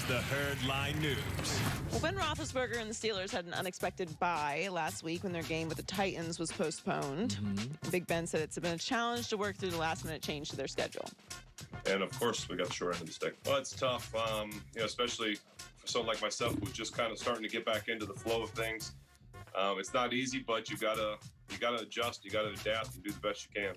the Herd Line News. Well, Ben Roethlisberger and the Steelers had an unexpected bye last week when their game with the Titans was postponed. Big Ben said it's been a challenge to work through the last-minute change to their schedule. And, of course, we got the short end of the stick. Well, it's tough, especially for someone like myself who's just kind of starting to get back into the flow of things. It's not easy, but you gotta adjust, you gotta adapt, and do the best you can.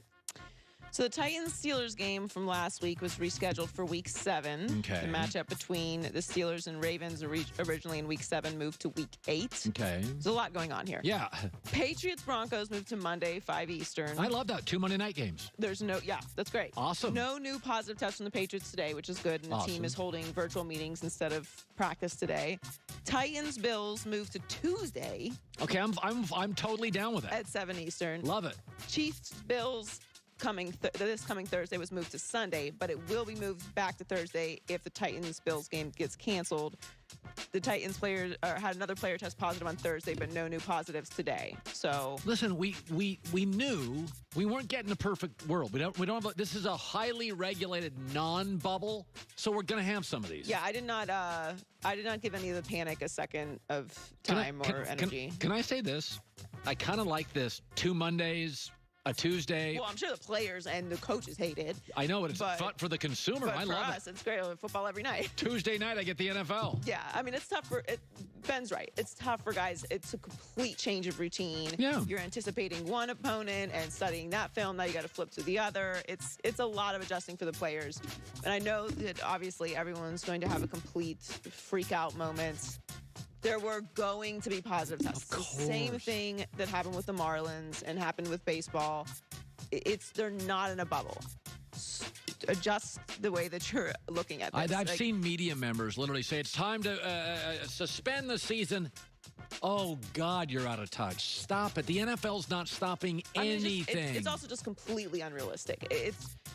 So the Titans-Steelers game from last week was rescheduled for Week 7. Okay. The matchup between the Steelers and Ravens originally in Week 7 moved to Week 8. Okay. There's a lot going on here. Yeah. Patriots-Broncos moved to Monday, 5 Eastern. I love that. 2 Monday night games. That's great. Awesome. No new positive tests from the Patriots today, which is good. And the team is holding virtual meetings instead of practice today. Titans-Bills moved to Tuesday. Okay, I'm totally down with that. At 7 Eastern. Love it. Chiefs-Bills this coming Thursday was moved to Sunday, but it will be moved back to Thursday if the Titans-Bills game gets canceled. The Titans player had another player test positive on Thursday, but no new positives today. So listen, we knew we weren't getting a perfect world. We don't have this is a highly regulated non-bubble, so we're gonna have some of these. Yeah, I did not give any of the panic a second of time or energy. Can I say this? I kind of like this 2 Mondays. A Tuesday. Well, I'm sure the players and the coaches hate it. I know, it's fun for the consumer. But I for love us, it's great. Football every night. Tuesday night, I get the NFL. Yeah, I mean, it's tough for Ben's right. It's tough for guys. It's a complete change of routine. Yeah. You're anticipating one opponent and studying that film. Now you got to flip to the other. It's a lot of adjusting for the players. And I know that obviously everyone's going to have a complete freak out moment. There were going to be positive tests. Of course. The same thing that happened with the Marlins and happened with baseball. They're not in a bubble. Adjust the way that you're looking at this. I've seen media members literally say it's time to suspend the season. Oh, God, you're out of touch. Stop it. The NFL's not stopping anything. It's also just completely unrealistic.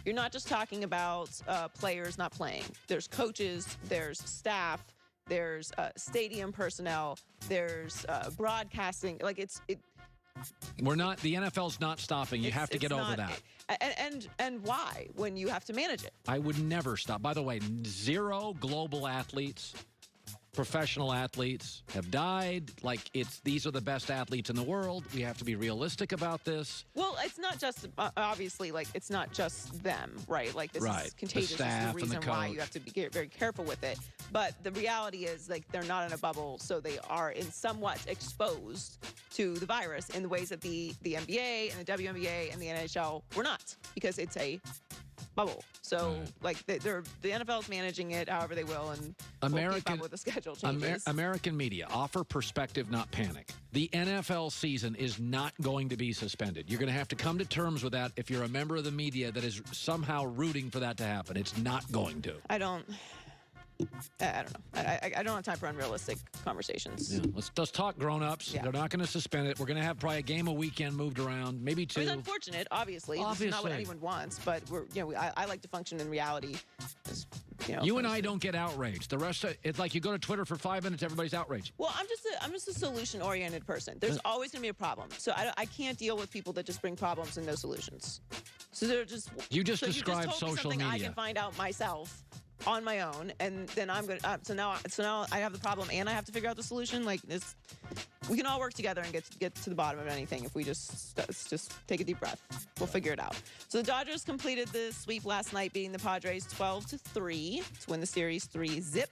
You're not just talking about players not playing. There's coaches, there's staff, there's stadium personnel, there's broadcasting. We're not. The NFL's not stopping. You have to get over that. And why when you have to manage it? I would never stop. By the way, 0 global athletes, professional athletes have died. These are the best athletes in the world. We have to be realistic about this. Well, it's not just obviously it's not just them, right? This is contagious. The staff this is the reason and the why coach. you have to be very careful with it. But the reality is they're not in a bubble, so they are somewhat exposed to the virus in the ways that the NBA and the WNBA and the NHL were not, because it's a bubble. So the NFL's managing it however they will, and we'll keep up with the schedule changes. American media, offer perspective, not panic. The NFL season is not going to be suspended. You're going to have to come to terms with that if you're a member of the media that is somehow rooting for that to happen. It's not going to. I don't know. I don't have time for unrealistic conversations. Yeah, let's talk grown-ups. Yeah. They're not going to suspend it. We're going to have probably a game a weekend moved around, maybe 2. It's unfortunate, obviously. This is not what anyone wants, but I like to function in reality. You and I don't get outraged. The rest of it's like you go to Twitter for 5 minutes, everybody's outraged. Well, I'm just a solution-oriented person. There's always going to be a problem. So I can't deal with people that just bring problems and no solutions. So they're just described social media. I can find out myself on my own, and then I'm going to so now I have the problem and I have to figure out the solution. We can all work together and get to the bottom of anything if we just take a deep breath. We'll figure it out. So the Dodgers completed the sweep last night, beating the Padres 12-3 to win the series 3-zip.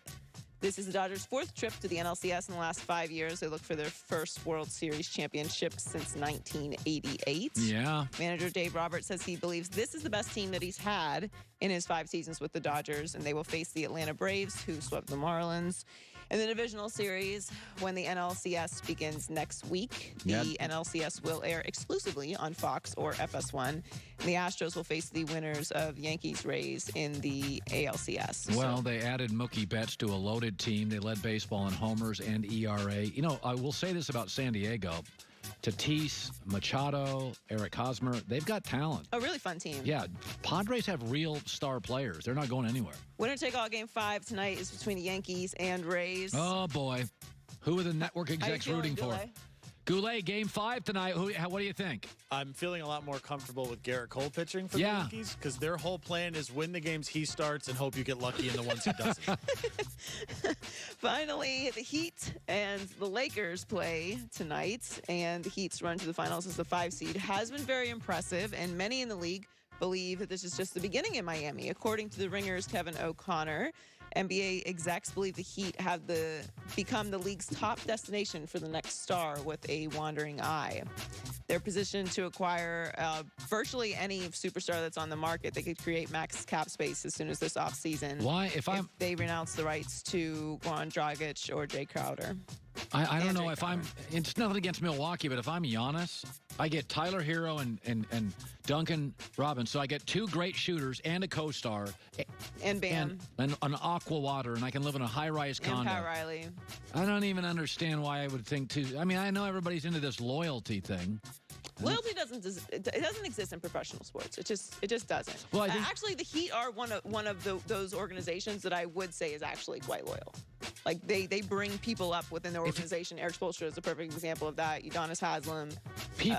This is the Dodgers' 4th trip to the NLCS in the last 5 years. They look for their first World Series championship since 1988. Yeah. Manager Dave Roberts says he believes this is the best team that he's had in his 5 seasons with the Dodgers, and they will face the Atlanta Braves, who swept the Marlins. In the divisional series, when the NLCS begins next week, the NLCS will air exclusively on Fox or FS1. And the Astros will face the winners of Yankees-Rays in the ALCS. Well, they added Mookie Betts to a loaded team. They led baseball in homers and ERA. I will say this about San Diego. Tatis, Machado, Eric Hosmer, they've got talent. A really fun team. Yeah, Padres have real star players. They're not going anywhere. Winner-take-all Game 5 tonight is between the Yankees and Rays. Oh, boy. Who are the network execs rooting for? Goulet, Game 5 tonight. What do you think? I'm feeling a lot more comfortable with Garrett Cole pitching for the Yankees because their whole plan is win the games he starts and hope you get lucky in the ones he doesn't. Finally, the Heat and the Lakers play tonight, and the Heat's run to the finals as the 5 seed has been very impressive, and many in the league believe that this is just the beginning in Miami. According to the Ringer's Kevin O'Connor, NBA execs believe the Heat have become the league's top destination for the next star with a wandering eye. They're positioned to acquire virtually any superstar that's on the market. They could create max cap space as soon as this offseason. Why? If they renounce the rights to Goran Dragic or Jay Crowder. I don't know if it's nothing against Milwaukee, but if I'm Giannis, I get Tyler Hero and Duncan Robinson. So I get 2 great shooters and a co-star. And Bam. And an aqua water, and I can live in a high-rise condo. And Pat Riley. I don't even understand why I would think to. I mean, I know everybody's into this loyalty thing. Loyalty doesn't exist in professional sports. It just doesn't. Well, I think, actually, the Heat are one of those organizations that I would say is actually quite loyal. Like they bring people up within their organization. Eric Spoelstra is a perfect example of that. Udonis Haslem,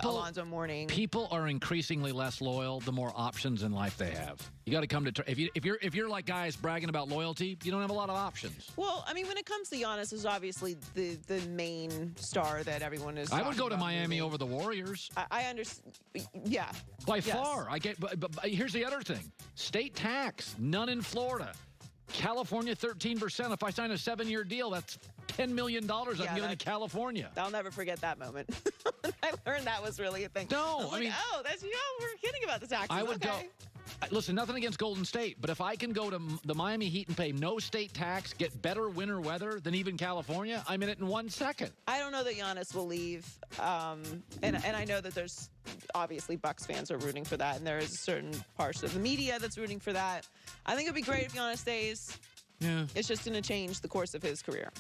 Alonzo Mourning. People are increasingly less loyal the more options in life they have. You got to come to if you're like guys bragging about loyalty, you don't have a lot of options. Well, I mean, when it comes to Giannis, is obviously the main star that everyone is. I would go to Miami over the Warriors. I understand. Yeah, by far. I get. But here's the other thing: state tax, none in Florida. California, 13%. If I sign a 7-year deal, that's $10 million I'm giving to California. I'll never forget that moment. When I learned that was really a thing. No, I mean, oh, that's we're kidding about the taxes. I would go. Listen, nothing against Golden State, but if I can go to the Miami Heat and pay no state tax, get better winter weather than even California, I'm in it in 1 second. I don't know that Giannis will leave, and I know that there's obviously Bucks fans are rooting for that, and there is a certain part of the media that's rooting for that. I think it'd be great if Giannis stays. Yeah, it's just going to change the course of his career.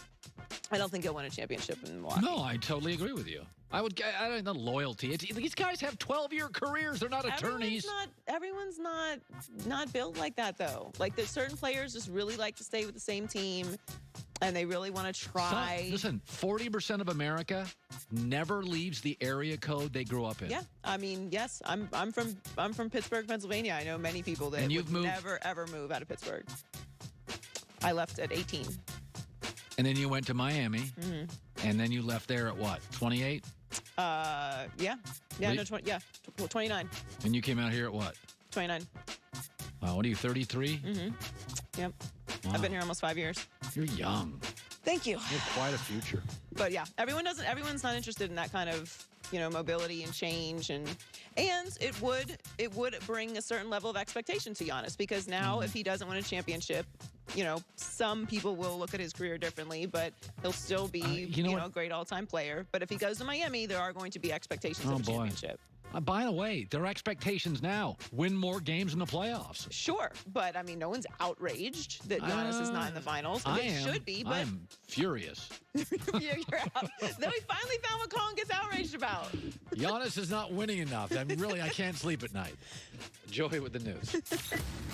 I don't think he'll win a championship in Milwaukee. No, I totally agree with you. I don't know loyalty. These guys have 12-year careers. They're not attorneys. Everyone's not built like that, though. Like, there's certain players just really like to stay with the same team, and they really want to try. Listen, 40% of America never leaves the area code they grew up in. Yeah, I mean, yes, I'm from Pittsburgh, Pennsylvania. I know many people that would never ever move out of Pittsburgh. I left at 18. And then you went to Miami, and then you left there at what, 28? Yeah. No, 29. And you came out here at what? 29. What are you, 33? Mm-hmm. Yep. Wow. I've been here almost 5 years. You're young. Thank you. You have quite a future. But yeah, everyone's not interested in that kind of, mobility and change, and it would bring a certain level of expectation to Giannis, because now if he doesn't win a championship, some people will look at his career differently, but he'll still be a great all-time player. But if he goes to Miami, there are going to be expectations of a championship. By the way, there are expectations now. Win more games in the playoffs. Sure, but I mean, no one's outraged that Giannis is not in the finals. Should be, but I'm furious. You're out. Then we finally found what Colin gets outraged about. Giannis is not winning enough. I can't sleep at night. Joey with the news.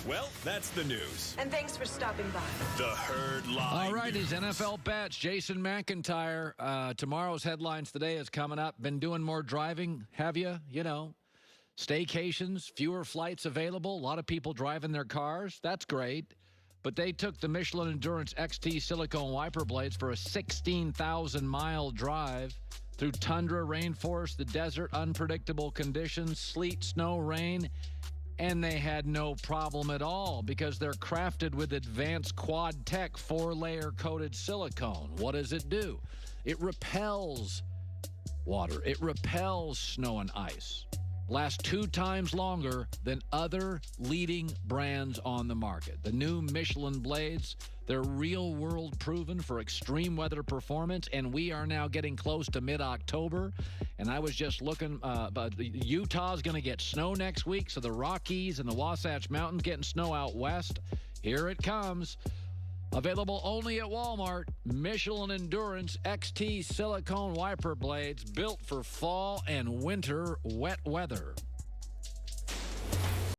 Well, that's the news. And thanks for stopping by. The Herd Line. All right, his NFL bets. Jason McIntyre. Tomorrow's headlines today is coming up. Been doing more driving, have you? Staycations, fewer flights available. A lot of people driving their cars. That's great. But they took the Michelin Endurance XT silicone wiper blades for a 16,000-mile drive through tundra, rainforest, the desert, unpredictable conditions, sleet, snow, rain. And they had no problem at all because they're crafted with advanced quad tech 4-layer coated silicone. What does it do? It repels water. It repels snow and ice. Lasts 2 times longer than other leading brands on the market. The new Michelin blades, they're real-world proven for extreme weather performance, and we are now getting close to mid-October. And I was just looking, but Utah's going to get snow next week, so the Rockies and the Wasatch Mountains getting snow out west. Here it comes. Available only at Walmart. Michelin Endurance XT silicone wiper blades built for fall and winter wet weather.